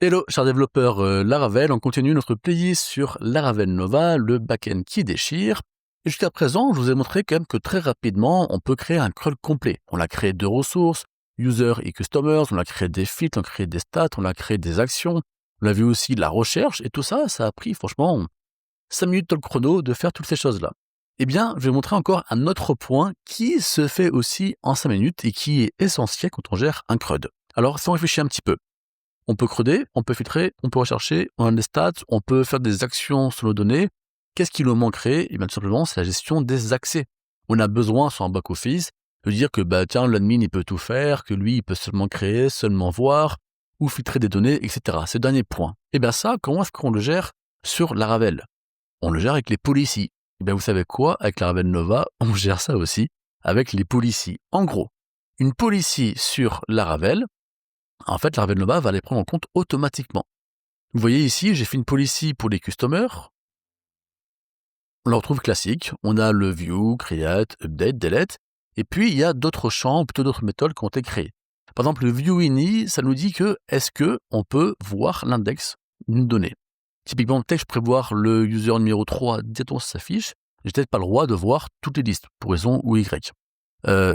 Hello, chers développeurs Laravel, on continue notre playlist sur Laravel Nova, le backend qui déchire. Et jusqu'à présent, je vous ai montré quand même que très rapidement, on peut créer un crawl complet. On a créé deux ressources, user et customers, on a créé des filtres, on a créé des stats, on a créé des actions, on a vu aussi la recherche, et tout ça, ça a pris franchement 5 minutes dans le chrono de faire toutes ces choses-là. Eh bien, je vais vous montrer encore un autre point qui se fait aussi en 5 minutes et qui est essentiel quand on gère un CRUD. Alors, si on réfléchit un petit peu, on peut creuder, on peut filtrer, on peut rechercher, on a des stats, on peut faire des actions sur nos données. Qu'est-ce qui nous manquerait? Eh bien, tout simplement, c'est la gestion des accès. On a besoin sur un back-office de dire que, tiens, l'admin, il peut tout faire, que lui, il peut seulement créer, seulement voir, ou filtrer des données, etc. C'est le dernier point. Eh bien, ça, comment est-ce qu'on le gère sur Laravel? On le gère avec les policies. Eh bien, vous savez quoi? Avec Laravel Nova, on gère ça aussi avec les policies. En gros, une policy sur Laravel, en fait, Laravel Nova va les prendre en compte automatiquement. Vous voyez ici, j'ai fait une policy pour les customers. On le retrouve classique. On a le view, create, update, delete. Et puis, il y a d'autres champs, ou plutôt d'autres méthodes qui ont été créées. Par exemple, le view_ini, ça nous dit que est-ce qu'on peut voir l'index d'une donnée. Typiquement, peut-être que je prévois le user numéro 3, dit-on s'affiche, j'ai peut-être pas le droit de voir toutes les listes, pour raison ou Y.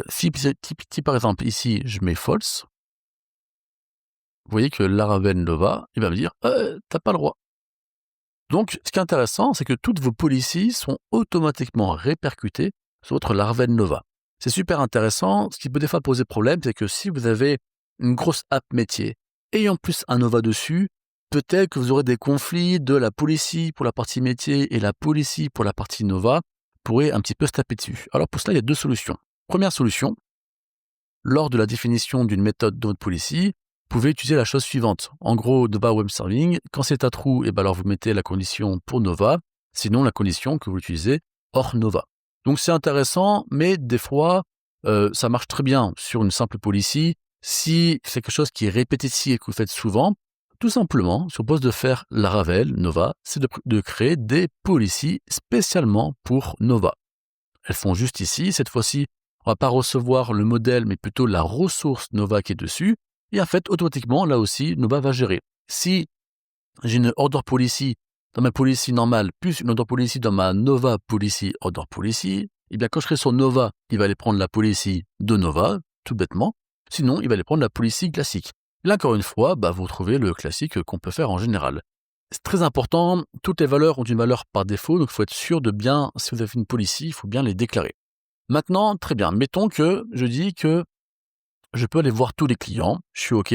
Si par exemple, ici, je mets false, vous voyez que Laravel Nova, il va me dire t'as pas le droit. Donc, ce qui est intéressant, c'est que toutes vos policies sont automatiquement répercutées sur votre Laravel Nova. C'est super intéressant. Ce qui peut des fois poser problème, c'est que si vous avez une grosse app métier et en plus un Nova dessus, peut-être que vous aurez des conflits de la policy pour la partie métier et la policy pour la partie Nova pourraient un petit peu se taper dessus. Alors pour cela, il y a deux solutions. Première solution, lors de la définition d'une méthode de votre policy, vous pouvez utiliser la chose suivante. En gros, Nova Web Serving, quand c'est à true, alors vous mettez la condition pour Nova, sinon la condition que vous utilisez hors Nova. Donc c'est intéressant, mais des fois, ça marche très bien sur une simple policy. Si c'est quelque chose qui est répétitif et que vous faites souvent, tout simplement, sur poste de faire Laravel Nova, c'est de créer des policies spécialement pour Nova. Elles font juste ici, cette fois-ci, on ne va pas recevoir le modèle, mais plutôt la ressource Nova qui est dessus. Et en fait, automatiquement, là aussi, Nova va gérer. Si j'ai une order policy dans ma policy normale, plus une order policy dans ma Nova policy, order policy, et bien quand je serai sur Nova, il va aller prendre la policy de Nova, tout bêtement. Sinon, il va aller prendre la policy classique. Là, encore une fois, vous retrouvez le classique qu'on peut faire en général. C'est très important, toutes les valeurs ont une valeur par défaut, donc il faut être sûr de bien, si vous avez une policy, il faut bien les déclarer. Maintenant, très bien, mettons que je dis que je peux aller voir tous les clients, je suis OK,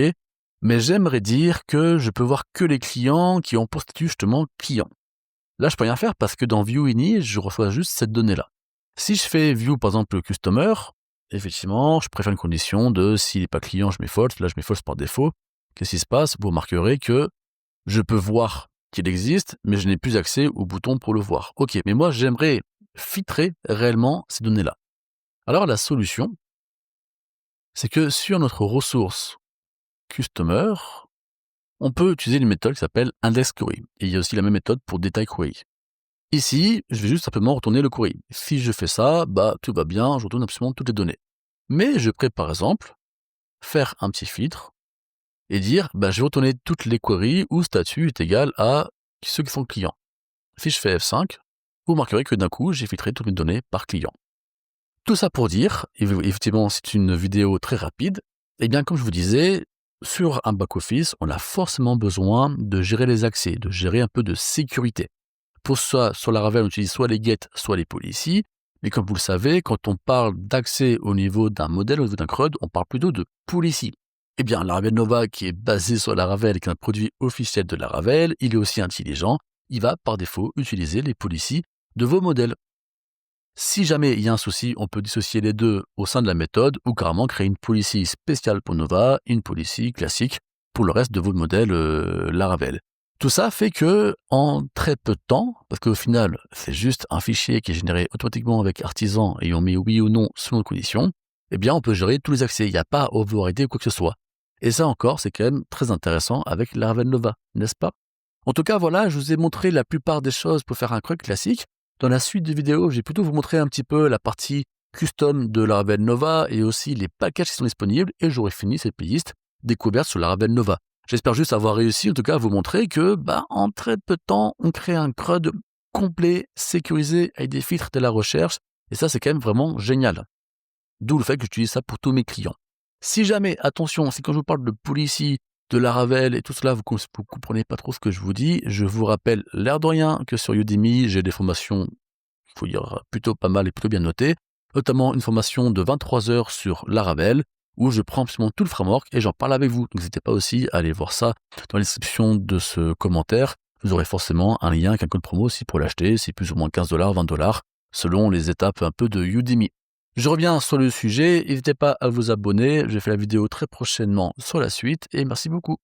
mais j'aimerais dire que je peux voir que les clients qui ont pour statut justement client. Là, je peux rien faire parce que dans view_ini, je reçois juste cette donnée-là. Si je fais view, par exemple, customer, effectivement, je préfère une condition de s'il n'est pas client, je mets false. Là, je mets false par défaut. Qu'est-ce qui se passe? Vous remarquerez que je peux voir qu'il existe, mais je n'ai plus accès au bouton pour le voir. OK, mais moi, j'aimerais filtrer réellement ces données-là. Alors, la solution, c'est que sur notre ressource customer, on peut utiliser une méthode qui s'appelle indexQuery. Et il y a aussi la même méthode pour detailQuery. Ici, je vais juste simplement retourner le query. Si je fais ça, tout va bien, je retourne absolument toutes les données. Mais je peux, par exemple, faire un petit filtre et dire, je vais retourner toutes les queries où statut est égal à ceux qui sont clients. Si je fais F5, vous remarquerez que d'un coup, j'ai filtré toutes mes données par client. Tout ça pour dire, effectivement, c'est une vidéo très rapide, et bien comme je vous disais, sur un back-office, on a forcément besoin de gérer les accès, de gérer un peu de sécurité. Pour ça, sur Laravel, on utilise soit les get, soit les policies, mais comme vous le savez, quand on parle d'accès au niveau d'un modèle, au niveau d'un CRUD, on parle plutôt de policy. Eh bien, Laravel Nova, qui est basé sur Laravel et qui est un produit officiel de Laravel, il est aussi intelligent, il va par défaut utiliser les policies de vos modèles. Si jamais il y a un souci, on peut dissocier les deux au sein de la méthode ou carrément créer une policy spéciale pour Nova et une policy classique pour le reste de vos modèles Laravel. Tout ça fait que, en très peu de temps, parce qu'au final, c'est juste un fichier qui est généré automatiquement avec Artisan et on met oui ou non selon les conditions, eh bien on peut gérer tous les accès, il n'y a pas à overrider ou quoi que ce soit. Et ça encore, c'est quand même très intéressant avec Laravel Nova, n'est-ce pas? En tout cas, voilà, je vous ai montré la plupart des choses pour faire un CRUD classique. Dans la suite de vidéos, je vais plutôt vous montrer un petit peu la partie custom de Laravel Nova et aussi les packages qui sont disponibles et j'aurai fini cette playlist découverte sur Laravel Nova. J'espère juste avoir réussi, en tout cas, à vous montrer que, en très peu de temps, on crée un CRUD complet, sécurisé, avec des filtres de la recherche. Et ça, c'est quand même vraiment génial. D'où le fait que j'utilise ça pour tous mes clients. Si jamais, attention, si quand je vous parle de Policy, de Laravel et tout cela, vous comprenez pas trop ce que je vous dis, je vous rappelle l'air de rien que sur Udemy, j'ai des formations, il faut dire, plutôt pas mal et plutôt bien notées, notamment une formation de 23 heures sur Laravel, où je prends absolument tout le framework et j'en parle avec vous. Donc n'hésitez pas aussi à aller voir ça dans la description de ce commentaire. Vous aurez forcément un lien avec un code promo aussi pour l'acheter, c'est plus ou moins $15, $20, selon les étapes un peu de Udemy. Je reviens sur le sujet, n'hésitez pas à vous abonner, je fais la vidéo très prochainement sur la suite et merci beaucoup.